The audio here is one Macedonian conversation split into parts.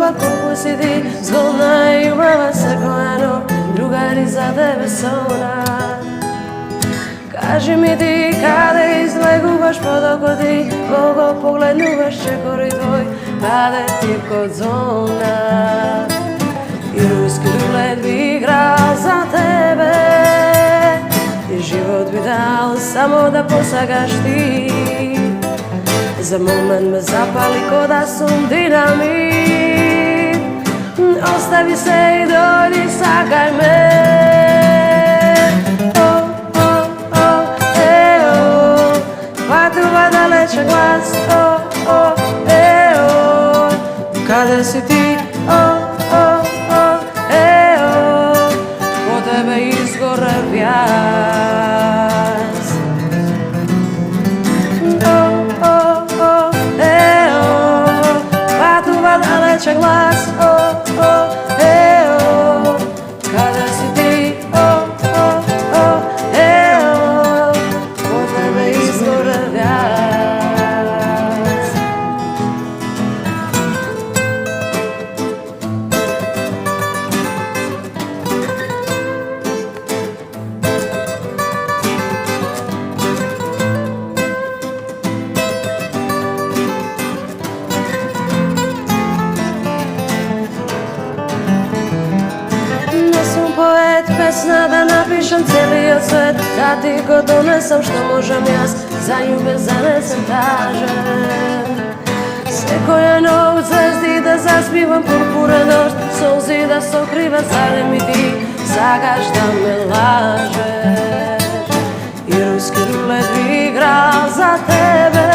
љубав колку си ти, зголна и убава секојано, другари за тебе сона. Кажи ми ти, каде излегуваш под око ти, кого погледнуваш чекори твој, каде ти код зона. И руски рулет би играл за тебе, и живот би дал само да посагаш ти. За момент ме запали ко да сум динамит, остави се и дојди сакај ме. Патува далече глас, каде си ти, по тебе изгорев јас. Патува далече глас, каде си ти, по тебе изгорев јас. Песна да напишам целиот свет, да ти го донесам што можам јас, за љубез занесем тажен. Секоја ног звезди да заспивам пурпурен нощ, солзи да сокриват, заре ми ти сакаш да ме лажеш. И руски рулет би играл за тебе,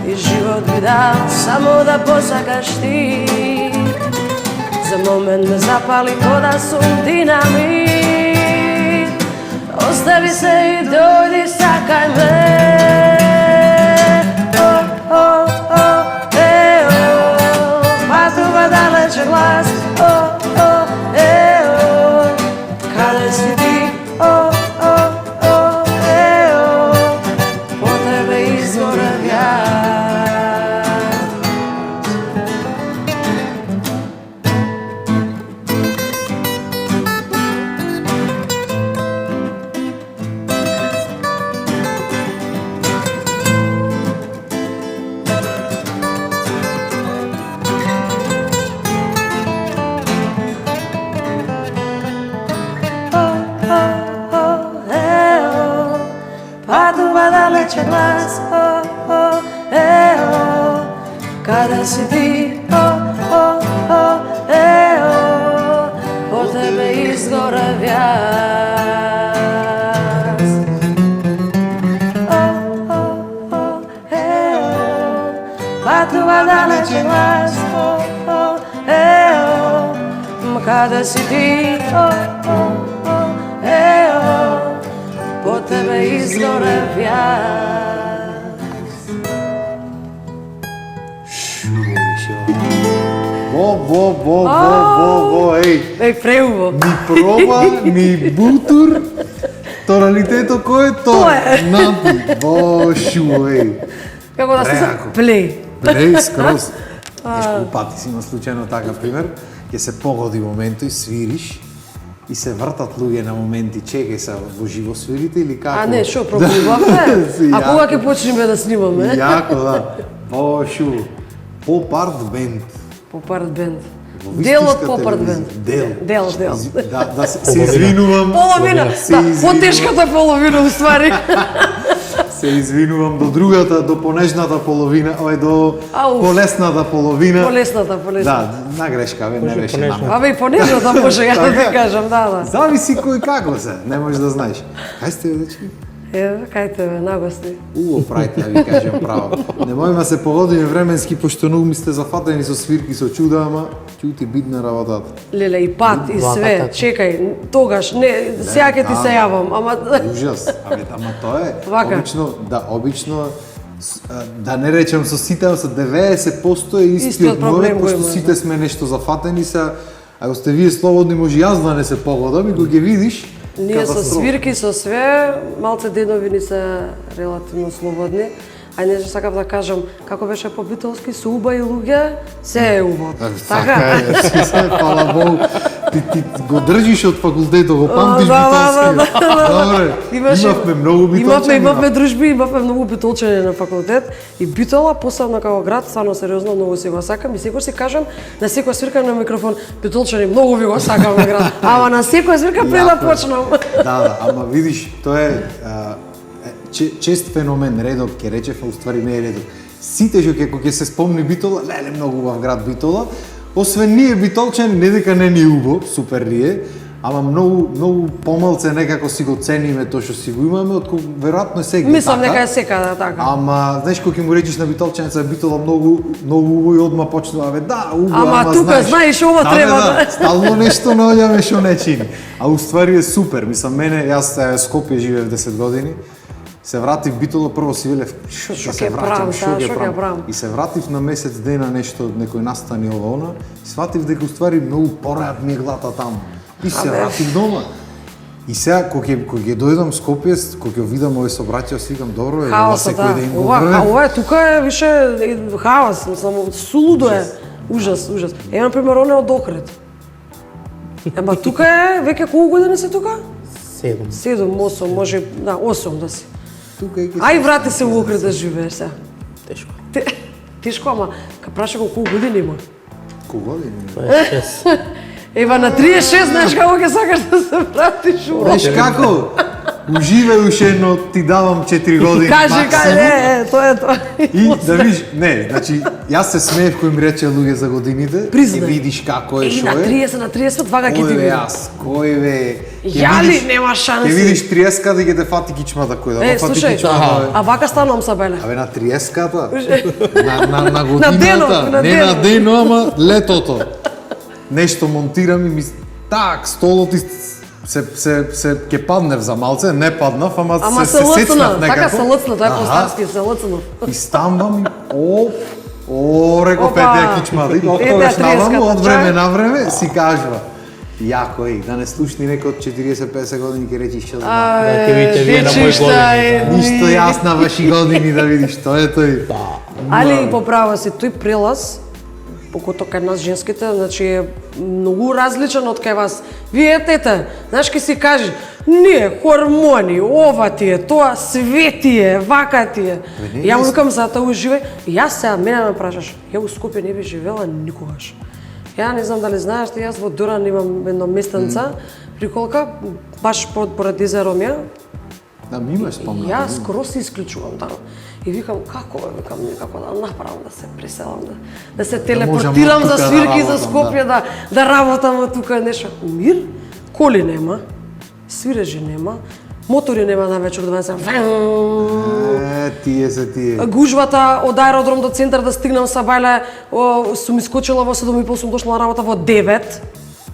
и живот би дал само да посакаш ти. За момент ме запали ко да сум динамит, остави се и дојди сакај ме. Патува далече глас, каде си ти, по тебе изгорев јас. Патува далече глас, каде си ти, по тебе изгорев јас. Патува далече глас, каде си ти, по тебе изгорев јас. Еј, преубаво. Ни проба, ни бутур, тоналитето кој е тоа? Напи, шу, еј. Како да се плей. Плей, скроз. Нешто пати си има случајно така пример, ќе се погоди моменто и свириш, и се вртат луѓе на моменти, чекај се во живо свирите или како? А не, шо, пробувавме? А кога ќе почнеме да снимаме? Јако, да. шу, поп-арт бенд. Поп-арт бенд. Дел од поп-арт бенд. Дел. Да, се извинувам. Половина, да, потешката половина уствари. Се извинувам до другата, до понежната половина, до полесната половина. Полесната. Да, на грешка, не беше намер. Абе и понежната може ја да ти кажам, да. Зависи кој како се, не можеш да знаеш. Кај сте, дечки? Еве, кај тебе, нагости. Правите, да ви кажам право. Немојме се погодиме временски, пошто многу ми сте зафатени со свирки, со чуда, ама чути бидна работата. Леле, и пат, и све, чекај, тогаш, не, сега ќе ти се јавам, ама... Ужас, ама тоа е, Вака. обично, да не речем со сите, со 90% е истиот проблем, пошто сите сме нешто зафатени се, ако сте вие слободни, може јас да не се погодам и кога ќе видиш, ние со свирки, со све, малце денови ни се релативно слободни, А не сакав да кажам, како беше по битолски, се уба и луѓе, се е убаво. Така е, си се, фала Богу. Ти го држиш од факултетот, го памтиш битолски. Добре, имавме многу битолчани. Имавме дружби, имавме многу битолчани на факултет и Битола, посебно како град, стварно сериозно многу си го сакам и секој си кажам, на секој свиркам на микрофон, битолчани, многу ви го сакам на град. Ама на секој свиркам пред да почнам. Да, ама видиш, тоа е чест феномен, редок ќе речев, а уствари не е редок. Сите кога ќе се спомни Битола, леле многу убав град Битола, освен ние битолчани, не дека не ни убав, супер ни е, ама многу помалце некако си го цениме тоа што си го имаме, отколку веројатно е сега. Мислам дека е секаде така. Ама знаеш кога ќе му речеш на битолчаница Битола многу убаво и одма почнува да, убаво, ама тука знаеш ова треба да. Стално нешто наоѓаме што не чини. А уствари е супер, мислам мене, јас Скопје живеев 10 години. Се вратив Битола, прво си велев, што ќе правам. И се вратив на месец дена нешто, некој настани ова и сватив дека уствари многу пораат ми глата таму. И се вратив дома. И сега, кога ќе дојдам в Скопје, кога ќе видам овој сообраќај, си викам, добро е, ова секој ден го правам. Ова е, тука е више хаос, мислам, сулудо е. Ужас. Ева, например, оне од Охрид. Ема тука е, веќе колку години се тука? 7, 8, може, да, 8 да си. Ај врати се во Охрид да живееш сега. Тешко. Тешко, ама ка праша колку години има? Колку години? 6. Ева на 36, знаеш како ќе сакаш да се вратиш у Знаеш како? Уживај уште едно, ти давам 4 години максимум. Тоа е тоа. И да видиш, не, значи, јас се смеев кој ми рече луѓе за годините. Признај. И видиш како е, И шо на е. 30 вага ќе ти Кој бе биде. јас, кој бе? Јали, нема шанси. Ќе видиш 30-ката и ќе те фати кичмата кој да фати слушај, кичмата. а вака станувам са беле. Абе на 30-ката, на годината, на не на дено, ама летото. Нешто монтирам и ми так столот и се ќе паднев за малце, не паднав, ама се сецнав некако. Така се лцна, тоа е по-старски, се лцнав. И ставам и реков петеја кичмата. И оттогаш наваму, од време на време, си кажува. Јако е, да не слушни некој од 40-50 години ќе речи што да. Да ќе видите вие на мој години. Ништо јас на ваши години да видиш, тоа е тој. Али поправа се, тој прелаз, покото кај нас женските, значи е многу различен од кај вас. Вие тете, знаеш ке си кажеш, не, хормони, ова ти е, тоа све ти е, вака ти е. Ја му викам затоа уживај. Јас сега мене ме прашаш, ја у Скопје не би живела никогаш. Ја не знам дали знаеш, јас во Дуран имам едно местенца, приколка, баш поради Езеромја. Да, ми имаш спомнат. Јас скоро се исклучувам таму. И викам, како бе, викам, некако да направам да се преселам, да се телепортирам за свирки за Скопје, да работам тука нешто. Мир, коли нема, свирежи нема, мотори нема на вечер да се Тие се тие. Гужвата од аеродром до центар да стигнам са бајле, сум искочила во 7:30, сум дошла на работа во 9.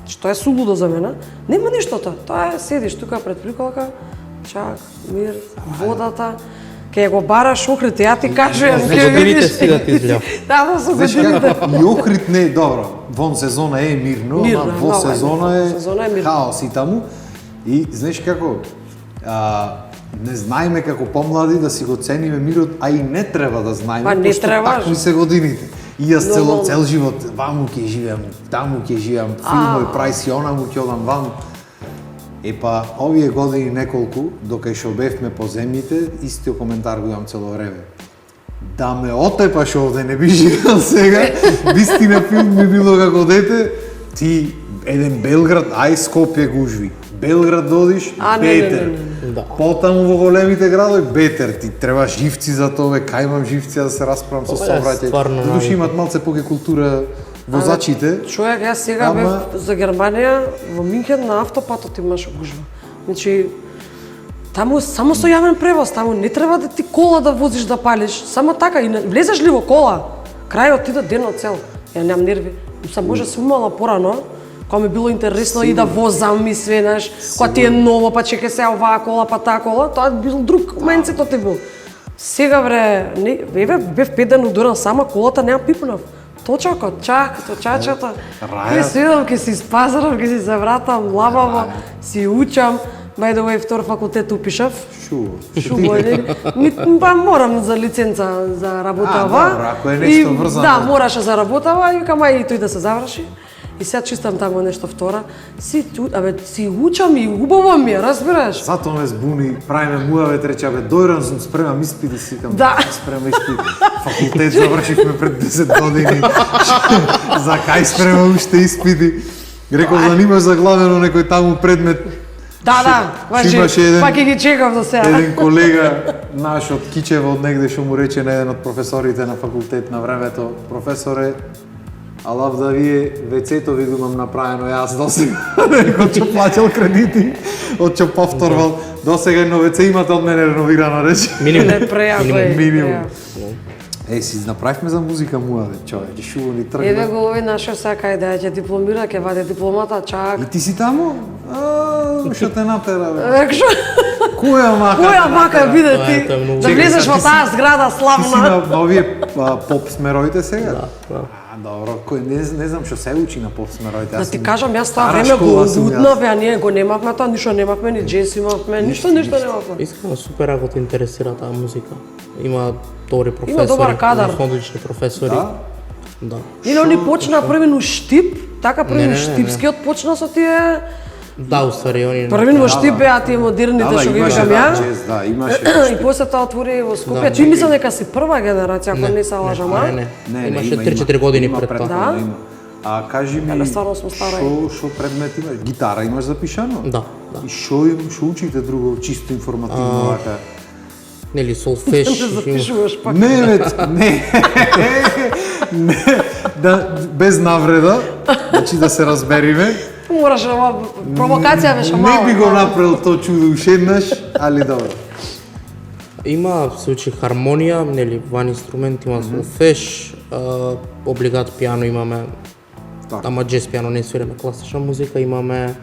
Што е сулудо за мене. Нема ништото. Тоа е седиш тука пред приколка, чак, мир, водата. Ке го бараш Охрид, ја ти кажувам, Со годините си да ти излева. Да, со годините. И Охрид не е добро. Вон сезона е мирно, ама во сезона е хаос и таму. И знаеш како, не знаеме како помлади да си го цениме мирот, а и не треба да знаеме, Па не треба. такви се годините. И јас цел живот ваму ќе живеам, таму ќе живеам, филмови прај си, онаму ќе одам ваму. Епа, овие години неколку, докај што бевме по земјите, истиот коментар го имам цело време. Да ме отепаш овде, не би живеал сега, вистина филм ми било како дете, ти еден Белград, ај Скопје гужви. Белград додиш, бетер. Потаму во големите градови, бетер. Ти треба живци за тоа, кај имам живци да се расправам со сообраќај. Додуши имат малце поке култура возачите. Човек, јас сега бев за Германија, во Минхен на автопатот имаше гужва. Значи, таму само со јавен превоз, таму не треба да ти кола да возиш да палиш, само така и влезеш ли во кола, крајот ти да денот цел. Ја немам нерви. Сам може се умала порано, кога ми било интересно и да возам и све, знаеш, кога ти е ново, па чекај се оваа кола, па таа кола, тоа бил друг менцето ти бил. Сега вре, бев 5 дена удуран, сама колата нема пипнав. Точакот, точачата. Ке седам, ке си спазарам, ке си се вратам лабаво, си учам. by the way, втор факултет упишав. Шубо. Па морам за лиценца за работа ова. Добро, ако е нешто врзано. Да, мораше за работа ова и викам ај и тој да се заврши. И сега чистам таму нешто втора. Си учам и убаво ми е, разбираш? Затоа ме збуни, правиме муавет, рече, дојдам сум спремам испити, си викам, Да. спремам испити. Факултет завршивме пред 10 години. За кај спремам уште испити? Рекол, занимаш заглавено некој таму предмет. Да, имаше еден- пак и ги чекав за сега. Еден колега наш од Кичево, од негде, што му рече на еден од професорите на факултет на времето, професоре, алав да вие вецето ви го имам направено јас досега, од што плаќал кредити, од што повторвал, досега едно веце имате од мене реновирано, рече. Минимум. Не, прејако е. Минимум. прејако. Си направивме за музика муаве, човече, шубо ни Еве тргна. го овој нашиот сака да ќе дипломира, ќе вади дипломата, чак. И ти си таму? Што те натера, бе? Рек што? Која мака? Која мака биде тоа ти? е многу. Да Чекај, влезеш сега во ти таа зграда Ти си славна. на овие поп смероите сега? Да. Добро, кој не знам што се учи на поп смероите. Да ти кажам, јас тоа стара време го школа сум јас. лутнав, а ние го немавме тоа, ништо немавме, ни джез имавме, ништо немавме. Искрено супер ако те интересира таа музика. Има добри професори. добар кадар. Има одлични професори. Да? Да. Или они почнаа први во Штип, така први Не, во не, не, Штипскиот почна со тие. Да, уствари они. Први во Штип беа тие модерните што ги имаше викам ја. джез, да, имаше. И после тоа отвори во Скопје. Да, Ти мислам дека си прва генерација, ако не се лажам, а? Не. Имаше 3-4 години има пред тоа. Да? има. А кажи ми, Еле, стварно сум стара. што предмет имаш? Гитара имаш запишано? Да, да. И што учите друго, чисто информативно вака? Нели солфеш. Не запишуваш пак. Не, бе, не. Не, да, без навреда, значи да се разбериме. Мораше ова провокација беше Не мала. би го направил тоа чудо уште еднаш, али добро. Има се учи хармонија, нели ван инструмент, има солфеш, облигат пиано имаме. Така. Ама джез пиано не свиреме класична музика, имаме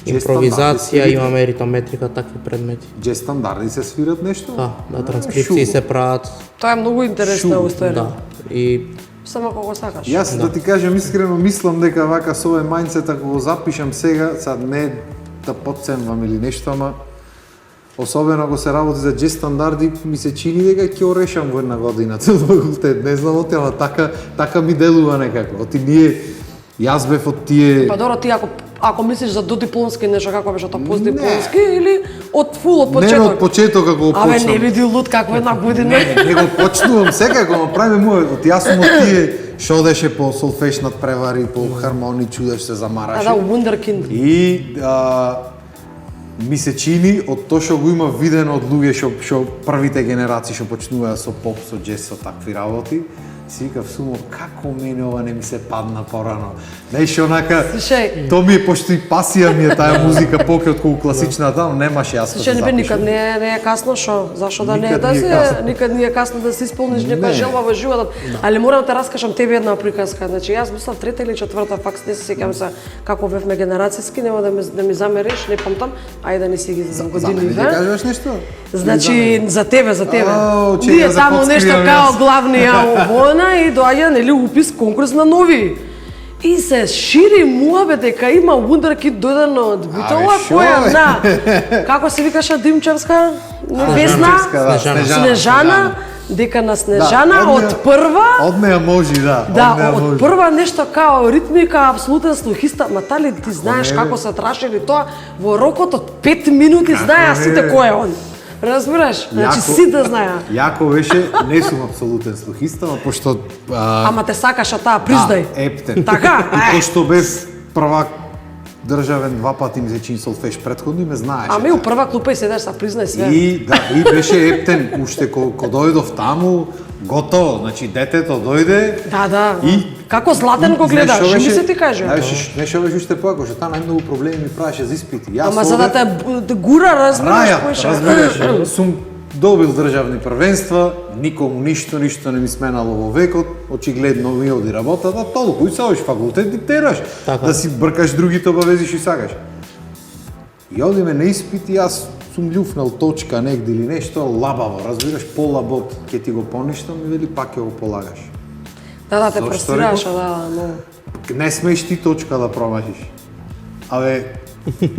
Джез импровизација, стандарди имаме ритометрика, такви предмети. Джез стандарди се свират нешто? Да, транскрипции се прават. Тоа е многу интересна Шум, уствари. Да. И Само кога сакаш. Јас да ти кажам искрено мислам дека вака со овој мајндсет ако го запишам сега, сад не да подценувам или нешто, ама особено ако се работи за джез стандарди, ми се чини дека ќе го решам во една година цел факултет. Не знам оти, ама така ми делува некако. Оти ние јас бев од тие Па добро, ти ако мислиш за додипломски нешто, како беше тоа постдипломски или од фул од не почеток? од почеток како го Абе, почнам. не биди луд како една година. Не го почнувам секако, но правиме муавет. Јас сум од тие што одеше по солфеш над превари, по хармони, чудеш се А замараше. да, вундеркинд. И ми се чини од тоа што го има видено од луѓе што првите генерации што почнуваа со поп, со джез, со такви работи, си викав сумо како мене ова не ми се падна порано. Знаеш онака, Слушај. тоа ми е пошто и пасија ми е таа музика покрај отколку класичната, но немаше јас да Слушај, се не бе, никад запишам. не е касно, шо? Зашо да не Никад да не е се, касно. никад не е касно да се исполниш Не. некоја желба во животот. Али морам да те раскажам тебе една приказка. Значи јас мислам трета или четврта факс, не се сеќам се како бевме генерацијски, нема да ми замериш, не памтам. Ајде да не си ги за За години, мене ќе да? кажеш нешто? Значи, за тебе, за тебе. Ау, чекай Ние да таму подскријам нешто јас. као главни вона и доаѓа нели упис конкурс на нови. И се шири муабе дека има вундеркид дојден од Битола, шо, која бе? на како се викаше Димчевска, Весна, да, Снежана, дека на Снежана Да, од прва Од неа може, да. да, неа од може. прва нешто као ритмика, апсолутен слухиста, ма тали ти знаеш не, како се трашили тоа во рокот од 5 минути знаеа не, сите бе? кој е он. Разбираш? Значи Јако- сите знаеа. Јако беше, не сум апсолутен слухиста, но пошто Ама те сакаша таа, признај. Да, ептен. Така? И пошто бев првак државен два пати ми се чин солфеш претходно и ме знаеше. Ами у прва клупа и седеш, са признај све. И да, и беше ептен уште ко дојдов таму, готово, значи детето дојде. Да, да. И Како Златен го гледаш, знаеш што ми беше- се ти кажа. Знаеш што беше уште поако, што таа најмногу проблеми ми правеше за испити. Јас Ама за да те гура, разбираш, Раја, поише. разбираш, сум добил државни првенства, никому ништо не ми сменало во векот, очигледно ми оди работата, толку и се одиш факултет диктираш, Така. да си бркаш другите обавезиш и сакаш. И одиме на испит и јас сум љуфнал точка негде или нешто, лабаво, разбираш, полабот ќе ти го поништам и вели пак ќе го полагаш. Да, да, те Зошто пресираш, реков? да, но. Не смееш ти точка да промашиш. Абе,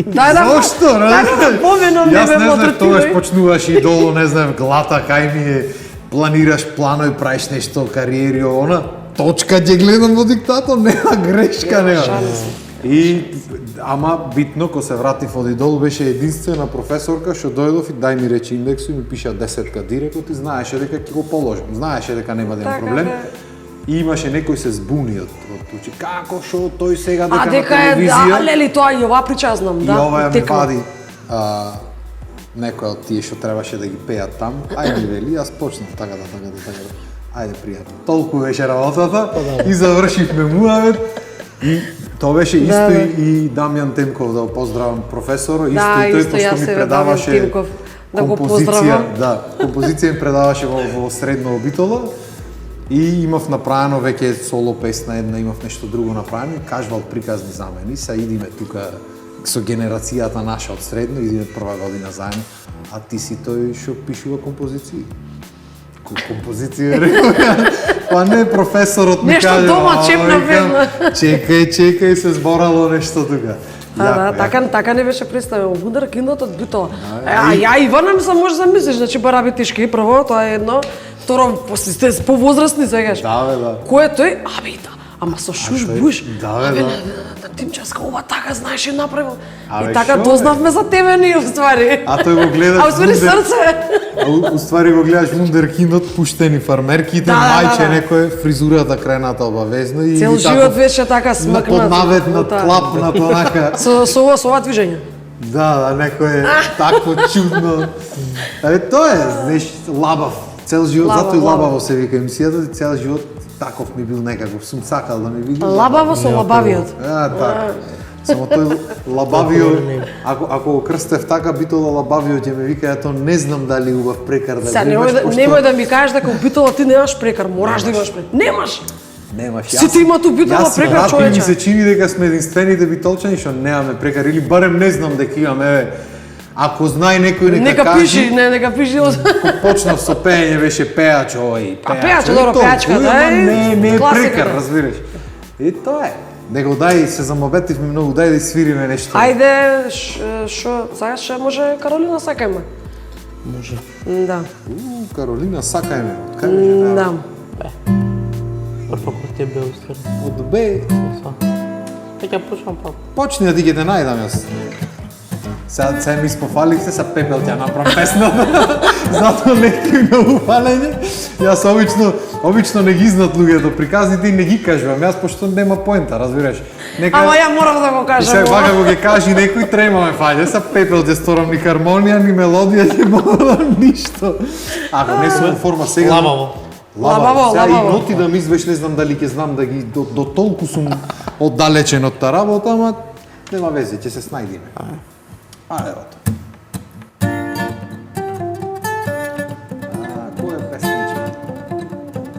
Дај да. зошто? Дај да поменам, не Јас ме не знам, мотивирај. тогаш почнуваш и долу, не знам, глата, кај ми е, планираш планови, правиш нешто, кариери, она, точка ќе гледам во диктатор, нема грешка, нема. И, ама битно, кога се вратив од долу, беше единствена професорка што дојдов и дај ми рече индексу и ми пиша 10 директно, ти знаеше дека ќе го положам, знаеше дека нема да има Така, проблем. бе. И имаше некој се збуни од учи, како шо тој сега дека А на дека е, телевизија. лели, тоа и ова прича ја знам, И да. ова ја ми текла. вади некој од тие што требаше да ги пеат таму. Ајде вели, јас почнав така да. Ајде пријатно. Толку беше работата и завршивме муавет. И тоа беше исто и Дамјан Темков, да го поздравам професор, исто Да, и тој исто, јас пошто ми се предаваше Дамјан Темков, да го композиција, поздравам. да, композиција ми предаваше во средно обитола. И имав направено веќе соло песна една, имав нешто друго направено, кажвал приказни замени, са идиме тука со генерацијата наша од средно, идиме прва година заедно, а ти си тој што пишува композиции. Композиција, реков ја, па не, професорот ми Нешто каже, дома «О, чепна викам, ведна». Чекај, се зборало нешто тука. Така не беше представено. Вундеркиндот од битола. А ја Ивана ми се може замислиш, значи бараби тишки прво, тоа е едно. Второ, после сте повозрастни сегаш. Да, бе, да. Кој е тој? Абе, да. Ама со шуш буш. Да, бе, Абе, да. на Тимчевска ова така знаеш и направил. Абе, И така шо, бе? дознавме за тебе ние уствари. А тој го гледаш А уствари срце. Уствари го гледаш вундеркиндот, пуштени фармерките, Да, мајче да. некој, фризурата крената обавезно и Цел тако живот беше така смакнат. поднаведнат, клапнат, онака. Со ова движење. Да, некој е тако чудно. Абе, тоа е, знаеш, лабав. Цел живот, Лабав, затоа и лабав. лабаво се вика емисијата, цел живот таков ми бил некаков, сум сакал да ми види. Лабаво со лабавиот. Така. Само тој лабавио, ако го крстев така, битола лабавио ќе ме вика, ето не знам дали убав прекар да Сега го имаш, немој да ми кажеш дека убитола ти немаш прекар, мораш да имаш прекар. Немаш. Немаш. Сите имаат убитола прекар, Јас човече. ми се чини дека сме единствените битолчани што немаме прекар или барем не знам дека имаме. Еве, ако знае некој Нека кажи. пиши, нека пиши. Почнав со пеење, беше пеач овој. А пеач, Е, добро, тоа, пеачка, ама да, не е класиката. прекар, разбираш. И тоа е. Него дај се замобетивме многу, дај да свириме нешто. Ајде, шо, сега ще може Каролина сакајме. Може. Да. Каролина, сакајме. Кај беше? Да. Прво кој те бе устари. Од Б. Ќе почнам пак. Почни да ти ги те најдам јас. Сега ми спофалихте, са Пепел ќе направам песна. Затоа некој на упалење. Јас обично не ги знаат луѓето приказните и не ги кажувам. Јас пошто нема поента, разбираш. Ама ја морав да го И кажам. сега вака го ги кажи некој трема ме фаќа. Са Пепел ќе сторам ни хармонија, ни мелодија, ќе морам ништо. Ако не сум во форма сега. Лабаво. Лабаво, Сега лабаво. и ноти да ми извеш, не знам дали ќе знам да ги до толку сум оддалечен од таа работа, ама нема везе, ќе се снајдиме. Ајде, рото. Која песничка?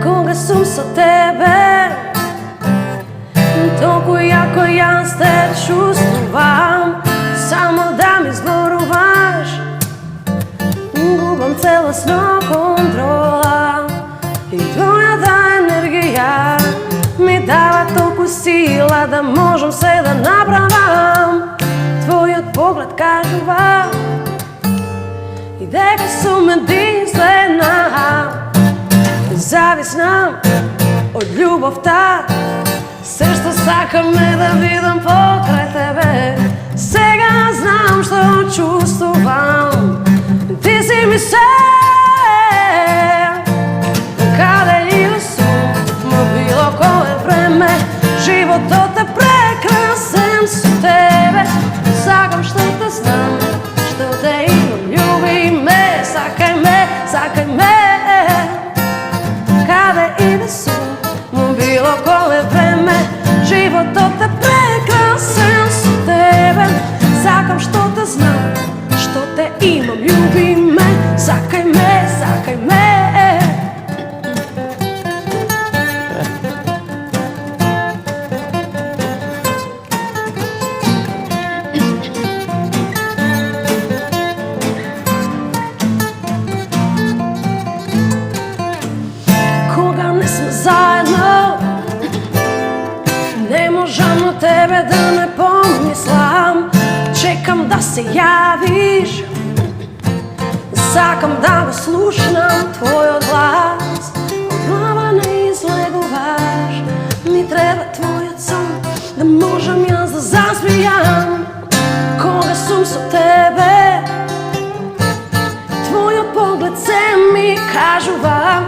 Кога сум со тебе, толку јако јас те чувствувам, само да ми зборуваш, губам целосно контрола и твојата енергија ми дава толку сила да можам се да направам. Твојот поглед кажува и дека сум единствена, зависна од љубовта. Се што сакам е да видам покрај тебе. Сега знам што чувствувам. Ти си ми се, каде и да сум, ма било кое време. Животот е прекрасен со тебе. Сакам што те знам, што те имам, љуби ме, сакај ме, сакај ме. Каде и да сум, ма било кое време. Животот е прекрасен со тебе. Сакам што те знам, што те имам, љуби ме, сакај ме, сакај ме. чекам да се јавиш. Сакам да го слушнам твојот глас. Од глава не излегуваш. Ми треба твојот сон, да можам јас да заспијам. Кога сум со тебе, твојот поглед се ми кажува.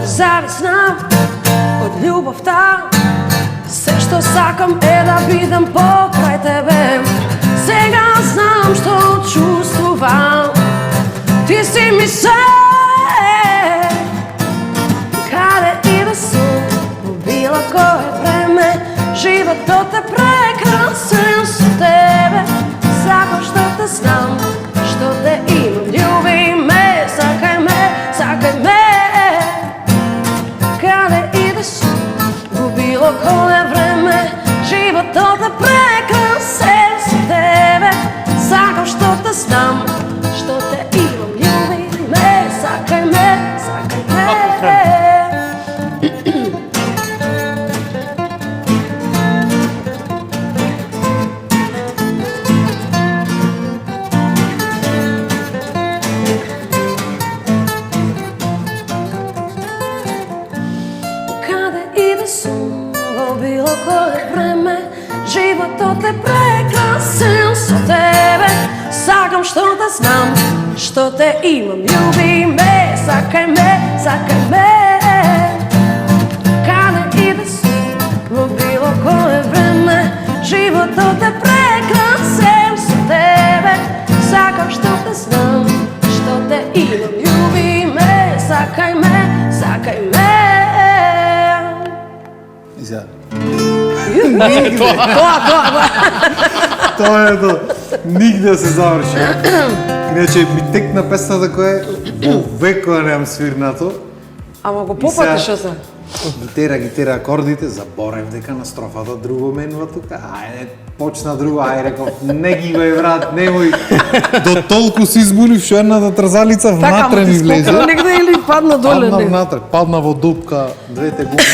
Зависна од љубовта, се што сакам е да бидам покрај тебе. Сега знам што чувствувам, ти си ми се. Каде и да сум, во било кое време, животот е прекрасен со тебе. Сакам што те знам, што те имам, љуби ме, сакај ме, сакај ме. Каде и да сум, во било кое време, животот е прекрасен со тебе. Сакам што те знам, што те имам, љуби ме, сакај ме, сакај ме. Каде и да сум, во било кое време, животот е прекрасен со тебе. Сакам што те знам, што те имам, љуби ме, сакај ме, сакај ме. Каде и да сум, во било кое време, животот е прекрасен со тебе. Сакам што те знам, што те имам, љуби ме, сакај ме, сакај ме. И сега, Тоа. тоа е тоа. Нигде се заврши. Иначе ми текна песната која во векот немам свирнато. Ама го попатиш сега- се. Гитера, акордите, заборев дека на строфата друго менува тука. Ајде, почна друго, ајде реков, не ги бе брат, немој. До толку се избунив што едната трзалица внатре ми влезе. Така, негде или падна доле. Падна негде. внатре, падна во дупка, двете гумки.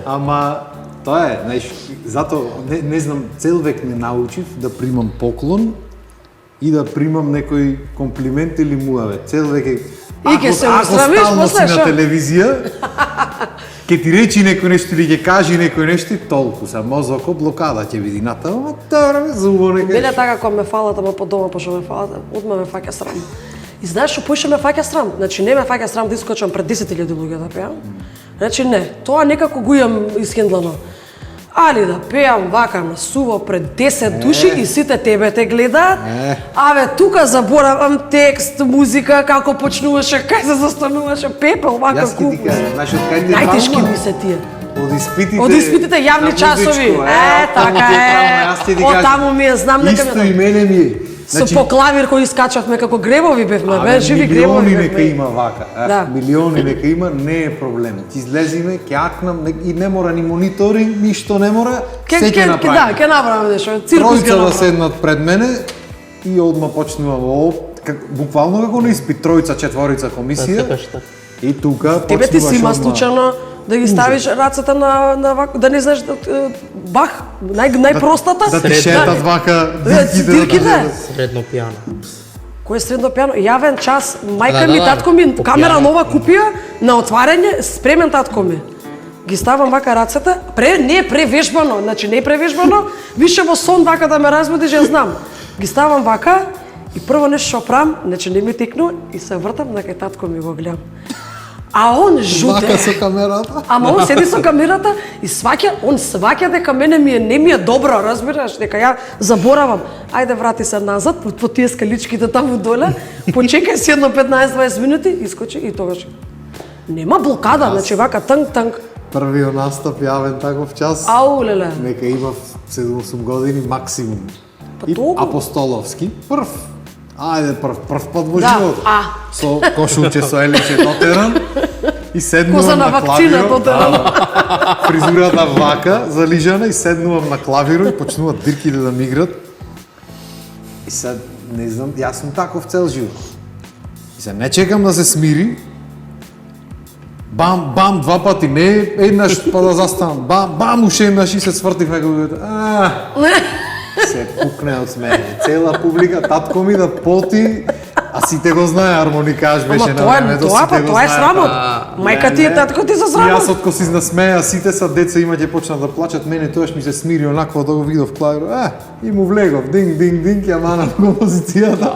Ама тоа е, знаеш, затоа не знам, цел век не научив да примам поклон и да примам некој комплимент или муавет. Цел век е И ќе се устрамиш стално си после, на шо? телевизија, ќе ти речи некој нешто или ќе кажи некој нешто, и толку са мозокот блокада ќе биде натаму, добро ме зубо Беле нека. така кога ме фалат, ама по дома пошто ме фалат, одма ме фаќа срам. И знаеш што поише ме фаќа срам? Значи не ме фаќа срам да искочам пред 10.000 луѓе да пеам. Значи не, тоа некако го имам исхендлано. Али да пеам вака на суво пред 10 души и сите тебе те гледаат. Аве, тука заборавам текст, музика, како почнуваше, кај се застануваше, пепел, вака Јас ќе куп. ти кажам, знаеш од кај ти е Најтешки травма? ми се тие. Од испитите. Од испитите јавни на часови. музичко, Така таму ти е. травма, јас ќе ти Од кажам. таму ми е, знам дека Исто ме- и мене ми е. Со по клавир кој искачавме како гребови бевме, бе, живи гребови милиони нека бевме. има вака. Да. Милиони нека има, не е проблем. Ќе излезиме, ќе акнам и не мора ни мониторинг, ништо не мора, се ќе Да, направиме. ќе направиме нешто, циркус ќе Тројца да направиме. седнат пред мене и одма почнувам буквално како на испит, тројца, четворица комисија. Секогаш така. И тука Тебе ти си има одма. случајно да ги ставиш рацете на вака, да не знаеш бах, најпростата. Да ти шетат вака дирките. дирките. кажат. Средно пијано. Кој е средно пијано? Јавен час, мајка Да, ми, да, татко ми, по камера пијано. нова купија, на отварање, спремен татко ми. Ги ставам вака рацете, не е превежбано, значи не е превежбано, више во сон вака да ме разбудиш, ја знам. Ги ставам вака и прво нешто што правам, значи не ми текну и се вртам на кај татко ми го гледам. А он жуте. Вака со камерата. Ама он седи со камерата и он сваќа дека мене не ми е добро, разбираш, дека ја заборавам. Ајде врати се назад, по тие скаличките таму доле, почекај си едно 15-20 минути, искочи и тогаш нема блокада, значи вака танк. Првиот настап јавен таков час. Ау леле. Нека имав 7-8 години максимум. Па И толку? апостоловски. Прв пат во Да, животот. Со кошулче со еличе дотеран и Коза седнувам на на вакцина клавирот. дотеран. Фризурата вака, залижана и седнувам на клавиро и почнуваат дирките да ми играт. И сад, не знам, јас сум таков цел живот. И се не чекам да се смири. Бам, бам, два пати, не еднаш па да застанам. Бам, бам, уште еднаш и се свртив некој. се пукне од смеење. Цела публика, татко ми да поти, а сите го знае, армоникаш беше на времето, Тоа е срамот. Мајка ти е татко ти за срамот. Јас откој си насмеја, сите са деца има ќе почнат да плачат, мене тоаш ми се смири онакво да го видов клавир. И му влегов, динг, динг, динг, ја манав композицијата.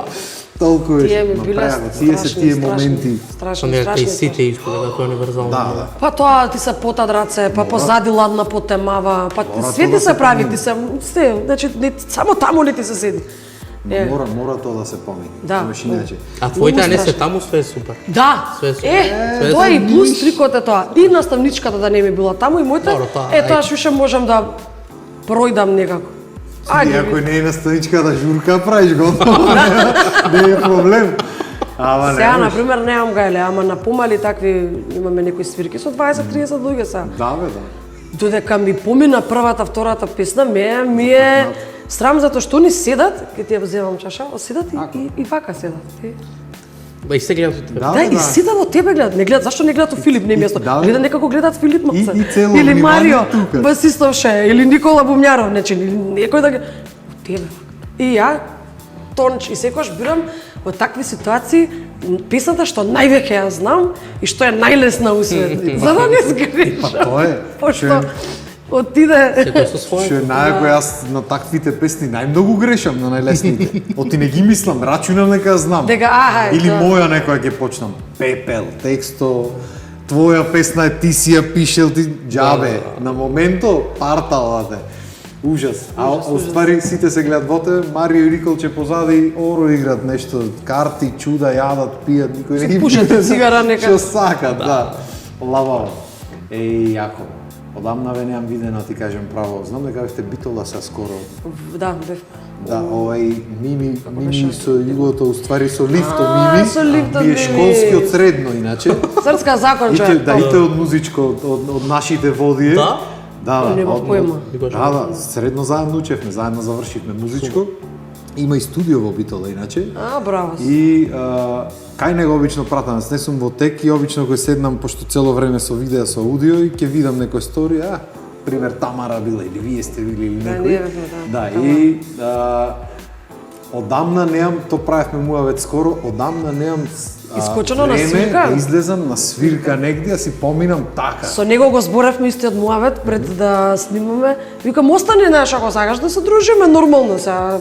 Толку е. Тие ми биле тие се тие моменти. Страшни. И сите исто, дека тоа е универзално. Да. Па тоа ти се потад раце, па позади ладна потемава, па све ти се прави, ти се, значи само таму не ти се седи. Мора тоа да се помени. Да. Иначе. А твоите не се таму, све е супер. Да. Све е Тоа е и плюс трикот е тоа. И наставничката да не ми била таму и моите. Добро, тоа, Тоа више можам да пројдам некако. И ако не е наставничка да журка правиш готово, не е проблем. Ама Сега, не. например, немам гајле, ама на помали такви имаме некои свирки со 20-30 луѓе са. Да, бе, да. Додека ми помина првата, втората песна, ми е срам затоа што ни седат, ке ти ја вземам чаша, седат и вака седат. Ба и се гледат од тебе. Да, и седат од тебе гледат, не гледат, зашто не гледат у Филип, не место? Гледа некако гледат Филип Макса. И цело или внимание Марио тука. Басистовше, или Никола Бумјаров, значи некој да гледа од тебе. И ја тонч и секогаш бирам во такви ситуации песната што највеќе ја знам и што е најлесна у свет. За да не сгрешам. Па тоа е. Пошто отиде Секој со својот. Што е најако јас на таквите песни најмногу грешам на најлесните. Оти не ги мислам, рачунам нека ја знам. Дека Или тоа. моја некоја ќе почнам. Пепел, тексто, твоја песна е ти си ја пишел ти џабе. На моменто парталате. Ужас. А уствари сите се гледат во тебе, Марио и Риколче позади оро играт нешто, карти, чуда, јадат, пијат, никој не ги пушат цигара нека. Што сакат, да. Лававо. Јако. Одамна ве немам видено, ти кажем право. Знам дека бевте битола са скоро. Да, бев. Да, Мими со југото, уствари со лифто Мими. со лифто Тие Мими. школски од средно, иначе. Српска закон човек. Да, ите од музичко, од нашите водие. Да? Да, Нема поема. Да, средно заедно учевме, заедно завршивме музичко. Има и студио во Битола, иначе. Браво. И кај него обично пратам, не сум во тек и обично кој седнам, пошто цело време со видео, со аудио и ќе видам некој стори, пример Тамара била или вие сте били или некој. ние бевме, Да, и одамна немам, то правевме муавет скоро, одамна немам Искочено на време свирка? да излезам на свирка негде, да си поминам така. Со него го зборевме истиот муавет пред да снимаме. Викам, остани, знаеш, ако сакаш да се дружиме нормално сега.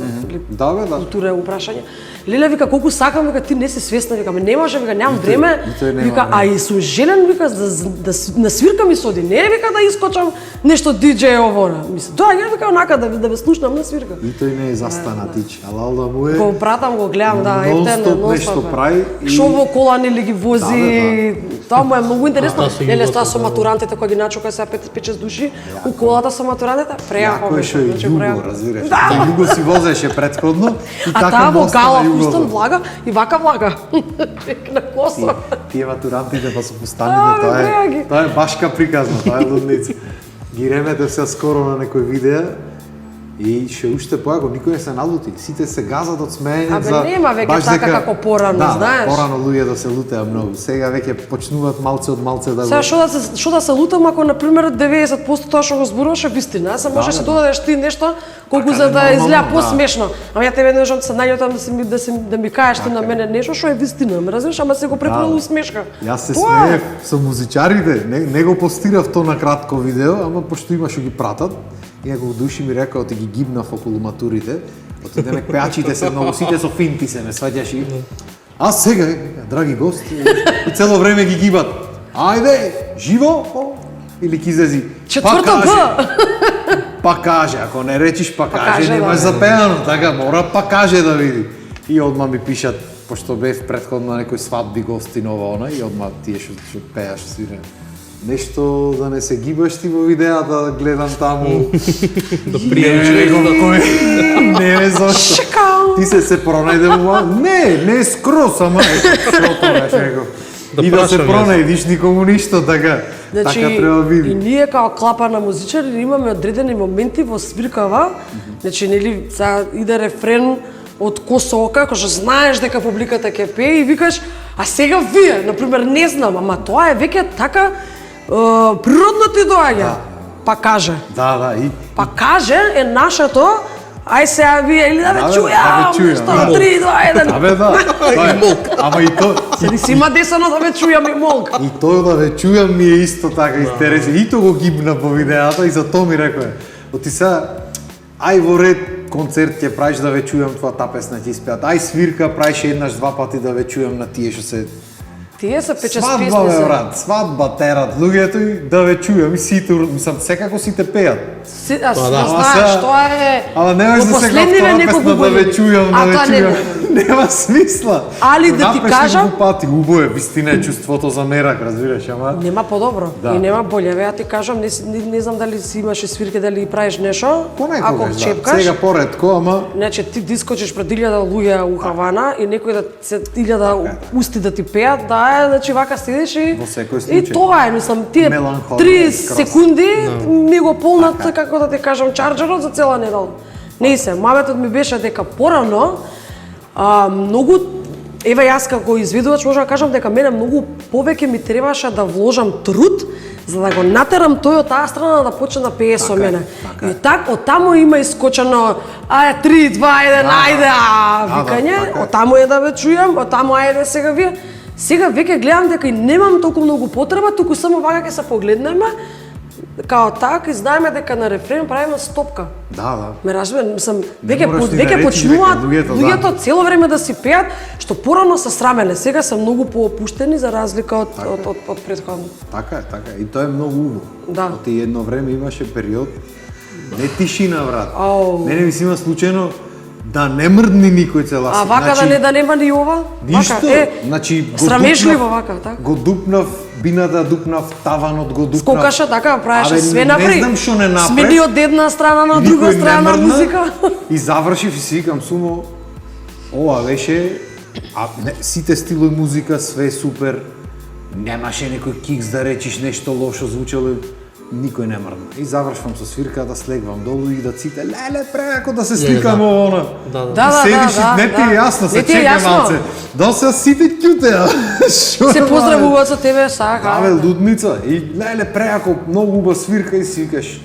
Да, бе, да. Култура е упрашање. Леле вика колку сакам, вика ти не си свесна, вика не може, вика немам време. и тој нема Вика а време. и сум желен, вика да на свирка ми соди. Не вика да искочам нешто диџеј овона. Мисли, доаѓа вика онака да ве слушнам на свирка. И тој не е застанатич, ала да му е... Го пратам, го гледам, да, нон-стоп нешто прави и- Шо во кола нели ги вози. Тоа му е многу интересно. Тоа со Нели југото, тоа со да. матурантите кои ги начука сега 5-6 души у колата со матурантите, прејако Јако е што е значи, југо, прејако. разбираш. Да. Тој југо си возеше претходно и А така таа во моста гала на југото. пустан влага и вака влага. На косо. Тие матурантите па со пустаните, тоа браги. е, тоа е башка приказна, тоа е лудница. Ги ремете се скоро на некој видео и ше уште поако никој не се налути, сите се газат од смеење Абе, за нема веќе баш така дека- како порано, да, знаеш. Да, порано луѓето се лутеа многу. Сега веќе почнуваат малце од малце да Сега што да се лутам ако на пример 90% тоа што го зборуваш е вистина, само може се додадеш ти нешто колку Така за е да нормално, изгледа да. посмешно. Ама ја тебе можам се најутам да ми кажеш ти на мене нешто што е вистина, ме разбираш, ама се го препреварил усмешка. Јас се Тоа е. смеев со музичарите, не го постирав то на кратко видео, ама пошто има што ги пратат, и неколку души ми рекао ти ги гибнав околу матурите, отидеме пеачите се многу, сите со финти се ме сваѓаш и а сега, драги гости, и цело време ги гибат. Ајде, живо, или кизези. Четврто Б. Па каже, ако не речиш па каже, каже, немаш да. запеано, така мора па каже да види. И одма ми пишат, пошто бев претходно на некој свадби гостинова она и одма тие што пеаш свире. Нешто да не се гибаш ти во видеата, гледам таму. Да Не пријаш ме реком кој. Не ме зошто. Шикал. Ти се пронајде во не скрос, ама што тоа реков. Да И да се прашам јас. пронајдиш никому ништо, така. Значи, Така треба и биде. ние као клапа на музичари имаме одредени моменти во свиркава, значи нели сега иде рефрен од Косока, кој што знаеш дека публиката ќе пее и викаш, а сега вие, на пример, не знам, ама тоа е веќе така природно ти доаѓа. Па каже. Да, и Па каже е нашето Ај сега вие или да ве Да, бе, чујам, да ве чујам, нешто, да. 3, 2, 1. Абе да, тоа е. Ама и то, Седи си има десано да ве чујам и молк. и тоа да ве чујам ми е исто така интересно. И тоа го гибна по видеата и за тоа ми рекоа. Оти сега, ај во ред концерт ќе правиш да ве чујам тоа та песна ќе испеат. Ај свирка правиш еднаш два пати да ве чујам на тие што се Тие се пече с свадба песни бе се. брат, свадба терат луѓето и да ве чујам и сите, мислам секако сите пеат. Аз Па да. да Ама знаеш, сега- тоа е Ама немој во за сега последниве втора неколку песна да ве години. чујам, А, да ве тоа не чујам. може. Нема смисла. Али да ти Напреш кажам- неколку пати, убаво е, вистина е чувството за мерак, разбираш, ама Нема подобро Да. и нема боле. Ја ти кажам, не знам дали си имаше свирки, дали правиш нешто. Ако понекогаш, да. чепкаш, Сега поредко, ама значи ти дискочиш пред 1000 луѓе у Хавана и некој да се 1000 усти да ти пеат, да е, значи вака седиш и Во секој и случај. тоа е, мислам, тие Меланхолија, 3 скроз. секунди ми го полнат, како да ти кажам, чарџерот за цела недела. Не се, маметот ми беше дека порано многу Ева јас како изведувач можам да кажам дека мене многу повеќе ми требаше да вложам труд за да го натерам тој од таа страна да почне да пее со Така е, мене. така е. И так од таму има искочено ајде 3 2 1 ајде викање, така е. од таму е да ве чујам, од таму ајде сега вие. Сега веќе гледам дека и немам толку многу потреба, туку само вака ќе се погледнеме као так и знаеме дека на рефрен правиме стопка. да. Ме разбираш, мислам, Не веќе мораш ни да веќе речиш почнуваат дека луѓето цело време да си пеат, што порано се срамеле, сега се многу поопуштени за разлика од претходно. Така е, така е. И тоа е многу убаво. Да. Оти едно време имаше период не тишина, брат. Ау. Мене ми си има случајно да не мрдни никој цела А вака да нема ни ова? Ништо. Вака, Значи, го срамежливо дупнав- вака, така. Го дупнав бината, дупнав таванот, го дупнав. Скокаше така, правеше Абе, све Не напри. знам што не направи. Смени од една страна на Никој друга не страна мрдна музика. И завршив и си викам сумо, ова беше, сите стилови музика, све супер, немаше некој кикс да речиш нешто лошо звучало, никој не мрдна. И завршвам со свирката, слегвам долу и да ците, леле, преако да се сликам она. Да, да. Да, И седиш и не ти е јасно, Не се ти е чека јасно. малце. Да се сите ќутеа. Што Се е, поздравуваат со тебе, сака. Да, бе, лудница. И леле, преако, многу уба свирка и си викаш,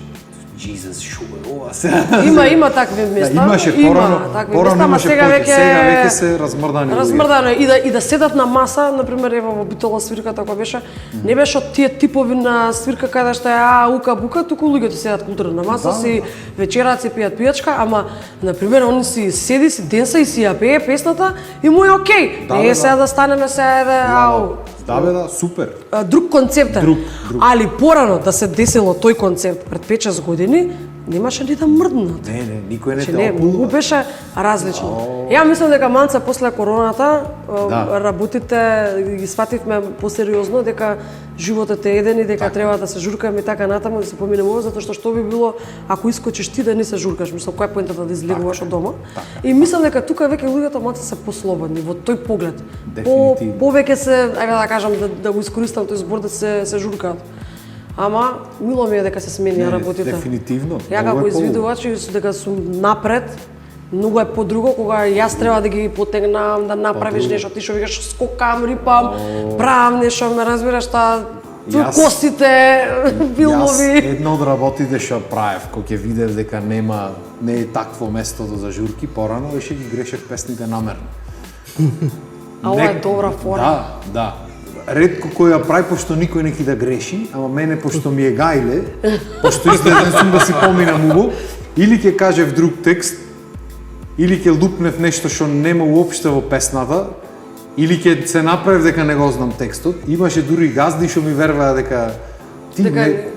Jesus, шо е ова сега? Има такви места. Да, имаше порано, такви порано места, ама имаше сега повеќе, веќе сега веќе се размрдани луѓе. Размрдано е. И да седат на маса, например, ево во Битола свирката која беше, не беше од тие типови на свирка каде што е ука бука, туку луѓето седат културно на маса, си вечерат, си пијат пијачка, ама например он си седи, си денса и си ја пее песната и му е окей. Да, Не бе, е сега да станеме сега ау. Да, бе, да, супер. Друг концепт е. Друг. Али порано да се десело тој концепт пред 5-6 години, немаше ни да мрднат. Не, никој не Че те не, многу опулва. беше различно. Ја мислам дека манца после короната Да. работите ги свативме посериозно дека животот е еден и дека треба да се журкаме така натаму да се поминеме ова затоа што би било ако искочиш ти да не се журкаш, мислам која е поентата да излегуваш од дома. И мислам дека тука веќе луѓето малку се послободни во тој поглед. Дефинитивно. Повеќе се, ајде да кажам да го искористам тој збор да се журкаат. Ама мило ми е дека се сменија работите. Дефинитивно. Ја Многу како е поубаво. извидувач и дека сум напред, многу е подруго кога јас треба да ги потегнам, да направиш нешто, ти што викаш скокам, рипам, правам нешто, ме разбираш таа Јас- костите, Јас билови. една од работите што правев, кога ќе видев дека не е такво местото за журки, порано беше ги грешев песните намерно. А ова е добра фора. Да, да. Ретко кој ја прави, пошто никој не ќе да греши, ама мене, пошто ми е гајле, пошто изгледен сум да си поминам убо, или ќе кажев друг текст, или ќе лупнев нешто што нема уопште во песната, или ќе се направив дека не го знам текстот. Имаше дури газди што ми верваа дека ти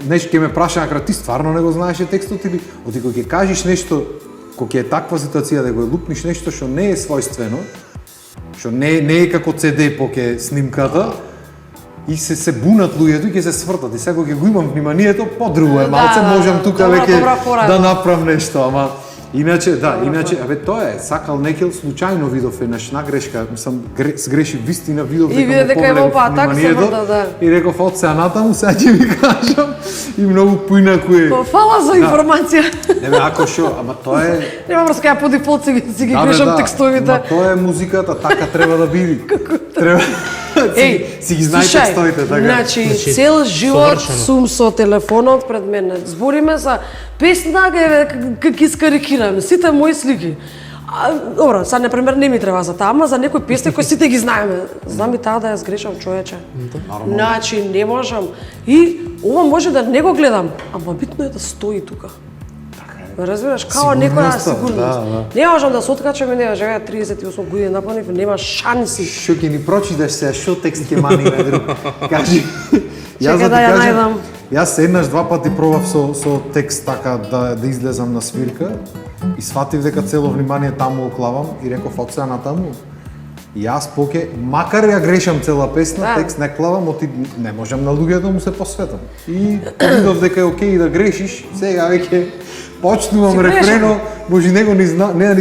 нешто ќе ме праша на крај, ти стварно не го знаеше текстот или оти кога ќе кажеш нешто, кога ќе е таква ситуација да го лупниш нешто што не е својствено, што не е како CD поке снимката, и се бунат луѓето и ќе се свртат. И сега кога ќе го имам вниманието, подруго е малце, можам тука добра веќе фора. да направам нешто, ама иначе, абе тоа е, сакал некел случајно видов еднаш на грешка, мислам, сгреши вистина, видов И виде дека е во патак, се врта, да. И реков од сега натаму, сега ќе ви кажам, и многу поинакуе. Фала за информација. Не бе, ако шо, ама тоа е... Нема врска, ја по дефолт си ги Да, бе, грешам да. текстовите. Ма тоа е музиката, така треба да биде. Треба си ги знаете слушај, текстовите, така. Значи, Значи, цел живот совршено. сум со телефонот пред мене. Збориме за песна, как ги скарикираме, сите мои слики. Добро, сега, например, не ми треба за таа, ама за некои песни кои сите ги знаеме. Знам и таа да ја сгрешам, човече. Значи, не можам. И ова може да не го гледам, ама битно е да стои тука. Разбираш, као некоја Сигурноста, сигурност. да. Не можам да се откачам и не живеа 38 години напълни, нема шанси. Што ќе ни прочиташ сега, што текст ќе мани на друг? Кажи. Чекај да ја најдам. Јас еднаш два пати пробав со текст така да излезам на свирка и сватив дека цело внимание таму оклавам и реков од сега натаму. И јас поке, макар ја грешам цела песна, Да. текст не клавам, оти не можам на луѓето да му се посветам. И видов дека е окей да грешиш, сега веќе почнувам Си грешам. рефрено, може него не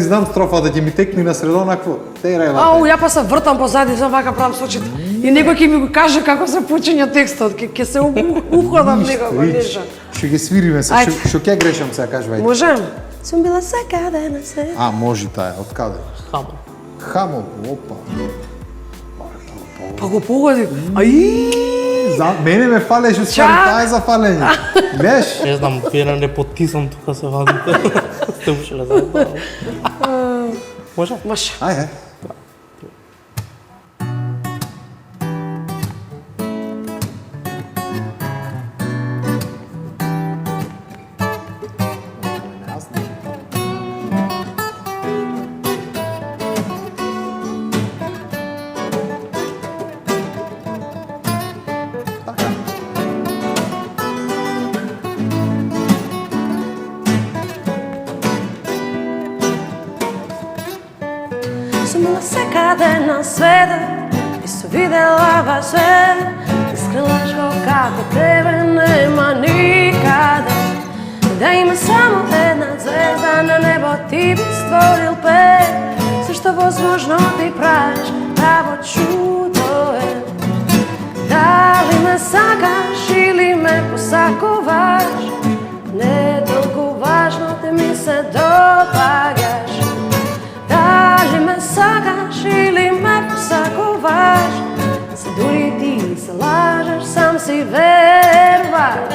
знам строфата, ќе ми текни на средо накво. Ау, ја па се вртам позади, сам вака правам со очите. И некој ќе ми го каже како се почиња текстот, ќе се уходам некако нешто. Што ќе свириме се, Ајде. што ќе грешам сега, кажувај. Можем? Сум била секаде на свет. А, може таа, од каде? Хамо. Хамол, опа. Па го погоди. Ај! За мене ме фалеш, уствари, Чак. таа е за фалење. Беш? Не знам, вие на непотизам тука се вадите. Сте ушеле за Може? Може. Ајде. Сум била секаде на света и сум видела ваш свет. Искрилашко како тебе нема никаде. Да има само една звезда на небо ти би створил пет. Зашто возможно ти правиш право чудо е. Дали ме сакаш или ме посакуваш? Не е толку важно, ти ми се допаѓаш. Дали ме сакаш или ме посакуваш? Се дури ти се лажеш, сам си веруваш.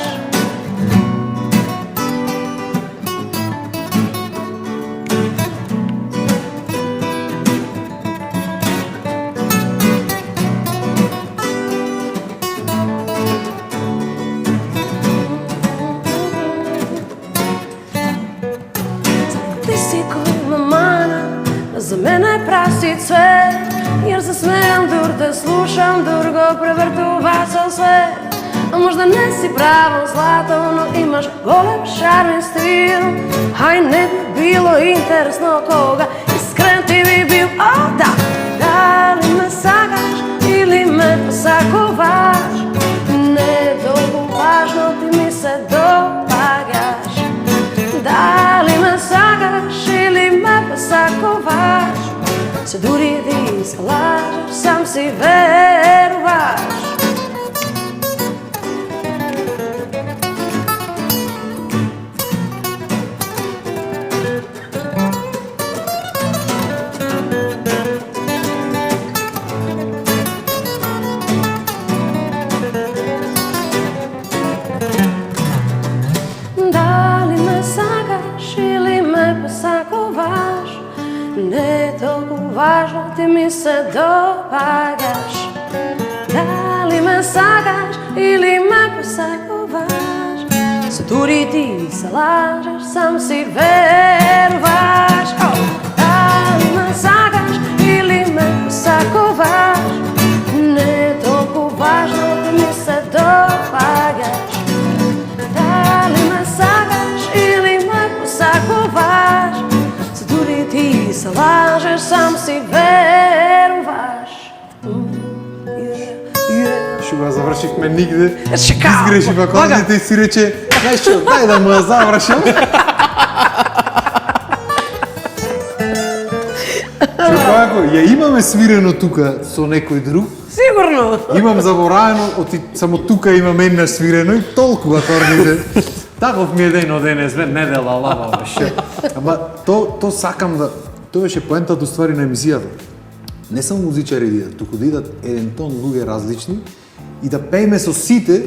Ти си кој ме мана, за мене праси цвет. Јер се смејам, дур те слушам, дур го превртува со свет. А можда не си право злато, но имаш голем шармен стил. Ај не би било интересно кога искрен ти би бил. О, да! Дали ме сакаш или ме посакуваш? Не е толку важно, ти ми се допаѓаш. Дали ме сакаш или ме посакуваш? Се дури ти се лажеш, сам си веруваш. Дали ме сакаш или ме посакуваш? Не е толку важно, ти ми се допаѓаш. Дали ме сакаш или ме посакуваш? Се дури ти се лажеш, сам си веруваш. Дали ме сакаш или ме посакуваш? Не е толку важно, ти ми се допаѓаш. Дали ме сакаш или ме посакуваш? Се дури ти се лажеш, сам си веруваш. Што го завршивме нигде. Чекао, Изгреши па кодите и си рече, знаеш што, дај да му ја завршам. Што како, ја имаме свирено тука со некој друг. Сигурно. Имам заборавено, оти само тука имам еднаш свирено и толку акордите. Таков ми е ден од денес, недела, лава, беше. Ама то сакам да... Тоа беше поентата уствари на емисијата. не само музичари да идат, туку да идат еден тон луѓе различни и да пееме со сите,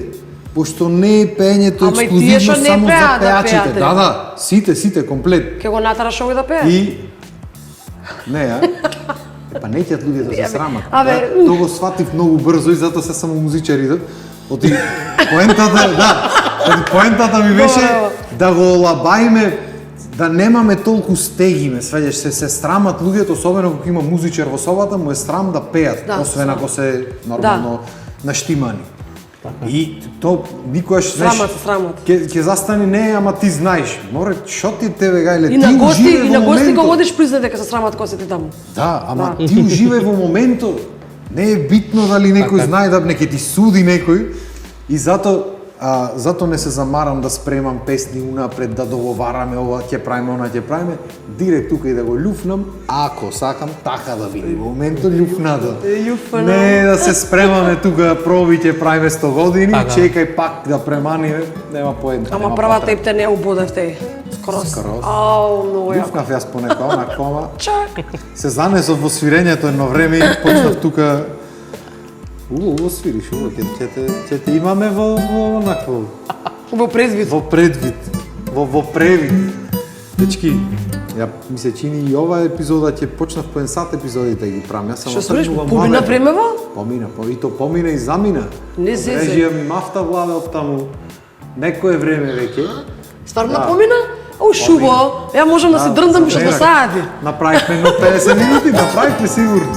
пошто не е пеењето Ама и тие што ексклузивно не само за пеат да пеачите. пеат, Да, сите комплет. Ке го натараш овој да пее? И не, па неќат луѓе да се срамат. Абе. Да, тоа го сватив многу брзо и затоа се само музичари идат. Оти поентата ми беше да го лабајме, да немаме толку стегиме, сваѓаш се срамат луѓето, особено кога има музичар во собата, му е срам да пеат, Да, освен ако се нормално наштимани. И то никогаш Срамат. Ќе застани не, ама ти знаеш. Море, шо ти тебе гајле, И на ти гости, уживај и во на гости моментот. го одиш призна дека се срамат кога се ти таму. Да, ама ти уживај во моментот. Не е битно дали некој знае да не ќе ти суди некој. И зато не се замарам да спремам песни унапред, да договараме ова ќе правиме, она ќе правиме. Директ тука и да го љуфнам, ако сакам така да биде. Во моментот љуфнато. Не да се спремаме тука проби ќе правиме 100 години, чекај пак да преманиме, нема поедна. Ама првата епте не убодевте. Скрос. Ау, многу јако. Љуфнав јас понека онако, ама Чак. се занесов во свирењето едно време и почнав тука. Ово свириш, ово ќе те имаме во онакво, Во предвид. во предвид, во превид. Дечки, ја ми се чини и ова епизода ќе почнав по 1 сат епизодите ги правам. Јас Што само спориш? тргнувам Помина маве. времево? Помина, и то помина и замина. Не се. Режија ми мафта владе од таму. Некое време веќе. Стварно Да. помина? О, шубо. Ја можам да се дрндам што до саати. Направивме едно 50 минути, направивме сигурно.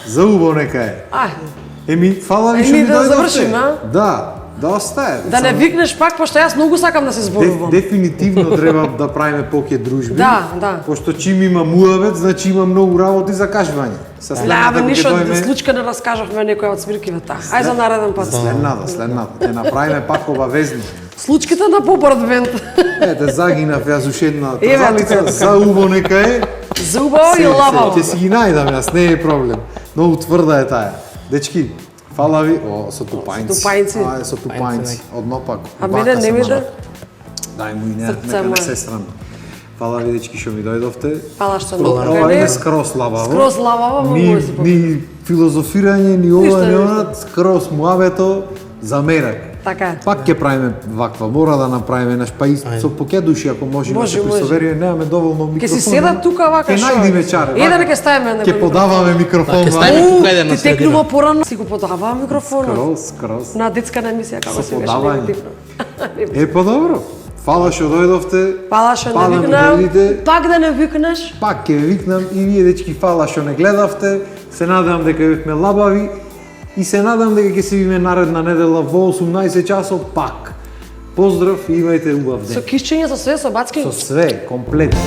За убаво нека е. Ај, Еми, фала ви што ми да дојдовте. завршим, а? Да, доста е. да не викнеш пак, пошто јас многу сакам да се зборувам. Дефинитивно треба да правиме поќе дружби. Да. Пошто чим има муавет, значи има многу работи за кажување. Се Да, следната бе, кога ништо ќе дојме случка не раскажавме некоја од свиркивата. Ај за нареден пат. следната. Ќе направиме пак обавезно. Случките на Попорт бенд. Ете, загинав јас уште една Еве, трзалица, тука. за убо нека е. Зубаво и лабаво. Ќе си ги најдам јас, не е проблем. Многу тврда е таа. Дечки, фала ви. О, со тупајнци. Тупајнци. Ај, со тупајнци. Однопак. А мене не ми да. Дај му и не, Срце нека не моје. се срам. Фала ви дечки што ми дојдовте. Фала што Ова не е скрос лабаво. Скрос лабаво, многу се Ни филозофирање, ни ова, Ништо, ни ништо. она, скрос муавето за мерак. Така е. Пак ќе правиме ваква, мора да направиме наш па и со поќе души ако можеме Може, се присовериме, немаме доволно микрофон. Ќе си седат тука вака Ќе најдиме чаре. Еден ќе ставиме на Ќе подаваме микрофон. Ќе ставиме тука еден на Ти средина. текнува порано, си го подава микрофонот. Скрос. На детска емисија како Со се беше подавање. негативно. Е, па добро. Фала што дојдовте. Фала што Фала не ми викнам. дојдите. Пак да не викнеш. Пак ќе викнам и вие дечки фала што не гледавте. Се надевам дека бевме лабави и се надевам дека ќе се видиме наредна недела во 18 часот пак. Поздрав и имајте убав Со ден. кишчење, со све, со бацки. Со све, комплетно.